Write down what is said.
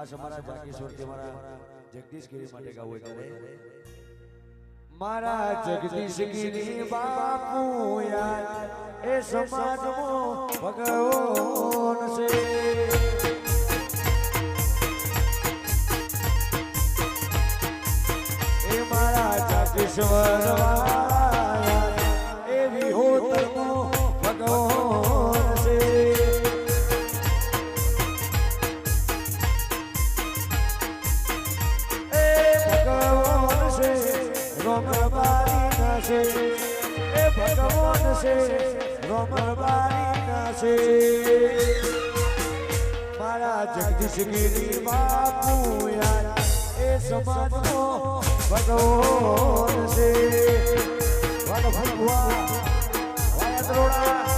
ખાસ અમારા જાગીશ્વરથી અમારા જગદીશગીરી માટે ગાવું ત્યારે મારા જગદીશગીરી બાપુ યાર એ સમાજમાં ભગવાન છે એ મારા જાગીશ્વર એવી હોતનો ભગવાન છે એ ભગવાન છે રોમબારી ના છે મારા જગદીશગીરી બાપુ યાર એ સમાજનો ભગવાન છે ભગવાન વાયા